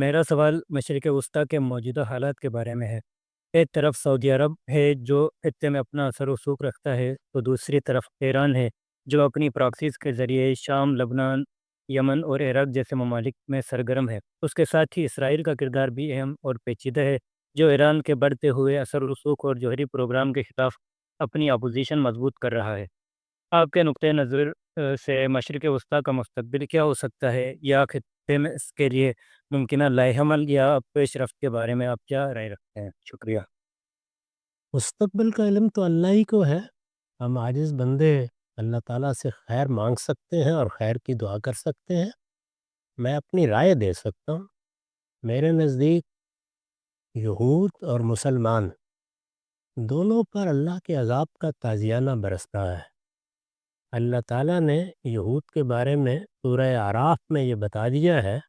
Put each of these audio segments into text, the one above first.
میرا سوال مشرق وسطیٰ کے موجودہ حالات کے بارے میں ہے۔ ایک طرف سعودی عرب ہے جو خطے میں اپنا اثر و رسوخ رکھتا ہے، تو دوسری طرف ایران ہے جو اپنی پراکسیز کے ذریعے شام، لبنان، یمن اور عراق جیسے ممالک میں سرگرم ہے۔ اس کے ساتھ ہی اسرائیل کا کردار بھی اہم اور پیچیدہ ہے، جو ایران کے بڑھتے ہوئے اثر و رسوخ اور جوہری پروگرام کے خلاف اپنی اپوزیشن مضبوط کر رہا ہے۔ آپ کے نقطۂ نظر سے مشرق وسطیٰ کا مستقبل کیا ہو سکتا ہے، یا خطے میں اس کے لیے ممکنہ لائحہ عمل یا پیش رفت کے بارے میں آپ کیا رائے رکھتے ہیں؟ شکریہ۔ مستقبل کا علم تو اللہ ہی کو ہے۔ ہم عاجز بندے اللہ تعالیٰ سے خیر مانگ سکتے ہیں اور خیر کی دعا کر سکتے ہیں۔ میں اپنی رائے دے سکتا ہوں۔ میرے نزدیک یہود اور مسلمان دونوں پر اللہ کے عذاب کا تازیانہ برس رہا ہے۔ اللہ تعالیٰ نے یہود کے بارے میں سورہ اعراف میں یہ بتا دیا ہے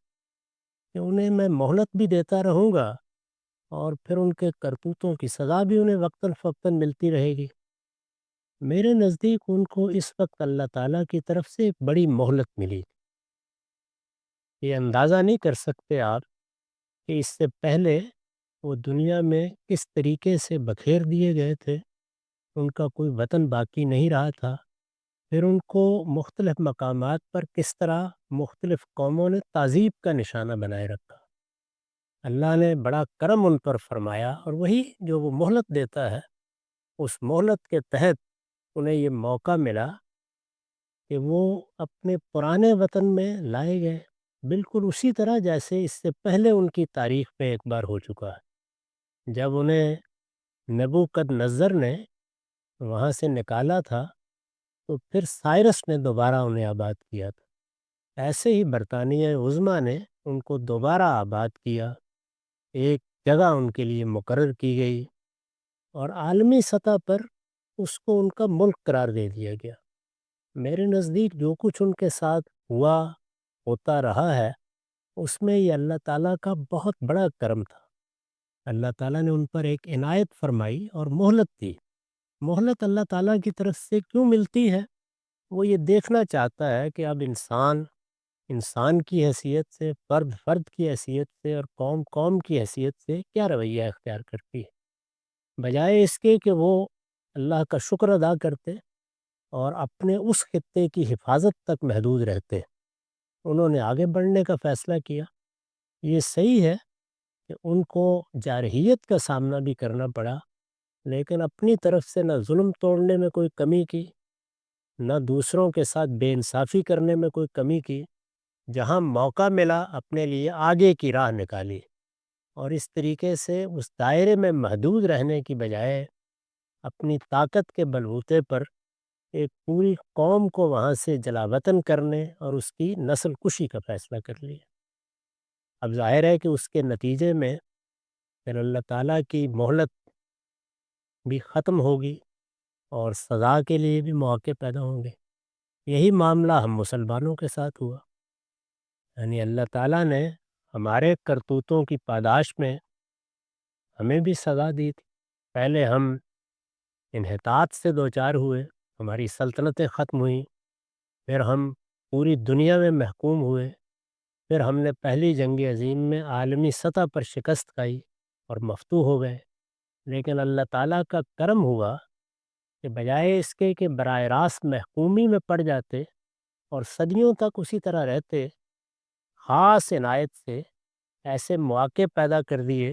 کہ انہیں میں مہلت بھی دیتا رہوں گا اور پھر ان کے کرتوتوں کی سزا بھی انہیں وقتاً فوقتاً ملتی رہے گی۔ میرے نزدیک ان کو اس وقت اللہ تعالیٰ کی طرف سے ایک بڑی مہلت ملی۔ یہ اندازہ نہیں کر سکتے آپ کہ اس سے پہلے وہ دنیا میں کس طریقے سے بکھیر دیے گئے تھے، ان کا کوئی وطن باقی نہیں رہا تھا۔ پھر ان کو مختلف مقامات پر کس طرح مختلف قوموں نے تعذیب کا نشانہ بنائے رکھا۔ اللہ نے بڑا کرم ان پر فرمایا، اور وہی جو وہ مہلت دیتا ہے، اس مہلت کے تحت انہیں یہ موقع ملا کہ وہ اپنے پرانے وطن میں لائے گئے، بالکل اسی طرح جیسے اس سے پہلے ان کی تاریخ میں ایک بار ہو چکا ہے۔ جب انہیں نبوکدنضر نے وہاں سے نکالا تھا تو پھر سائرس نے دوبارہ انہیں آباد کیا تھا۔ ایسے ہی برطانیہ عظمیٰ نے ان کو دوبارہ آباد کیا، ایک جگہ ان کے لیے مقرر کی گئی اور عالمی سطح پر اس کو ان کا ملک قرار دے دیا گیا۔ میرے نزدیک جو کچھ ان کے ساتھ ہوا، ہوتا رہا ہے، اس میں یہ اللہ تعالیٰ کا بہت بڑا کرم تھا۔ اللہ تعالیٰ نے ان پر ایک عنایت فرمائی اور مہلت دی۔ مہلت اللہ تعالیٰ کی طرف سے کیوں ملتی ہے؟ وہ یہ دیکھنا چاہتا ہے کہ اب انسان کی حیثیت سے، فرد کی حیثیت سے اور قوم کی حیثیت سے کیا رویہ اختیار کرتی ہے، بجائے اس کے کہ وہ اللہ کا شکر ادا کرتے اور اپنے اس خطے کی حفاظت تک محدود رہتے۔ انہوں نے آگے بڑھنے کا فیصلہ کیا۔ یہ صحیح ہے کہ ان کو جارحیت کا سامنا بھی کرنا پڑا، لیکن اپنی طرف سے نہ ظلم توڑنے میں کوئی کمی کی، نہ دوسروں کے ساتھ بے انصافی کرنے میں کوئی کمی کی۔ جہاں موقع ملا اپنے لیے آگے کی راہ نکالی، اور اس طریقے سے اس دائرے میں محدود رہنے کی بجائے اپنی طاقت کے بلبوتے پر ایک پوری قوم کو وہاں سے جلا وطن کرنے اور اس کی نسل کشی کا فیصلہ کر لیا۔ اب ظاہر ہے کہ اس کے نتیجے میں پھر اللہ تعالیٰ کی مہلت بھی ختم ہوگی اور سزا کے لیے بھی مواقع پیدا ہوں گے۔ یہی معاملہ ہم مسلمانوں کے ساتھ ہوا، یعنی اللہ تعالیٰ نے ہمارے کرتوتوں کی پاداش میں ہمیں بھی سزا دی تھی۔ پہلے ہم انحطاط سے دوچار ہوئے، ہماری سلطنتیں ختم ہوئیں، پھر ہم پوری دنیا میں محکوم ہوئے، پھر ہم نے پہلی جنگ عظیم میں عالمی سطح پر شکست کھائی اور مفتوح ہو گئے۔ لیکن اللہ تعالیٰ کا کرم ہوا کہ بجائے اس کے کہ براہ راست محکومی میں پڑ جاتے اور صدیوں تک اسی طرح رہتے، خاص عنایت سے ایسے مواقع پیدا کر دیے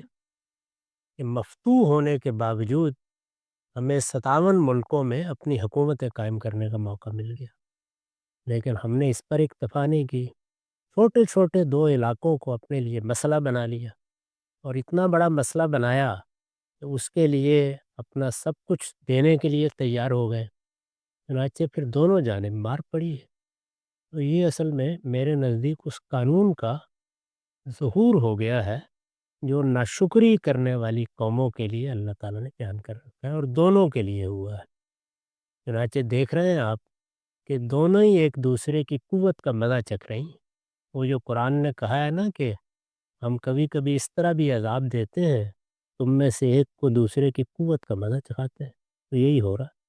کہ مفتوح ہونے کے باوجود ہمیں 57 ملکوں میں اپنی حکومتیں قائم کرنے کا موقع مل گیا۔ لیکن ہم نے اس پر اکتفا نہیں کی، چھوٹے چھوٹے 2 علاقوں کو اپنے لیے مسئلہ بنا لیا، اور اتنا بڑا مسئلہ بنایا کہ اس کے لیے اپنا سب کچھ دینے کے لیے تیار ہو گئے، چنانچہ پھر دونوں جانب مار پڑی ہے۔ تو یہ اصل میں میرے نزدیک اس قانون کا ظہور ہو گیا ہے جو ناشکری کرنے والی قوموں کے لیے اللہ تعالیٰ نے بیان کر رکھا ہے، اور دونوں کے لیے ہوا ہے۔ چنانچہ دیکھ رہے ہیں آپ کہ دونوں ہی ایک دوسرے کی قوت کا مزہ چکھ رہی ہیں۔ وہ جو قرآن نے کہا ہے نا کہ ہم کبھی کبھی اس طرح بھی عذاب دیتے ہیں، تم میں سے ایک کو دوسرے کی قوت کا مزہ چکھاتے ہیں، تو یہی ہو رہا ہے۔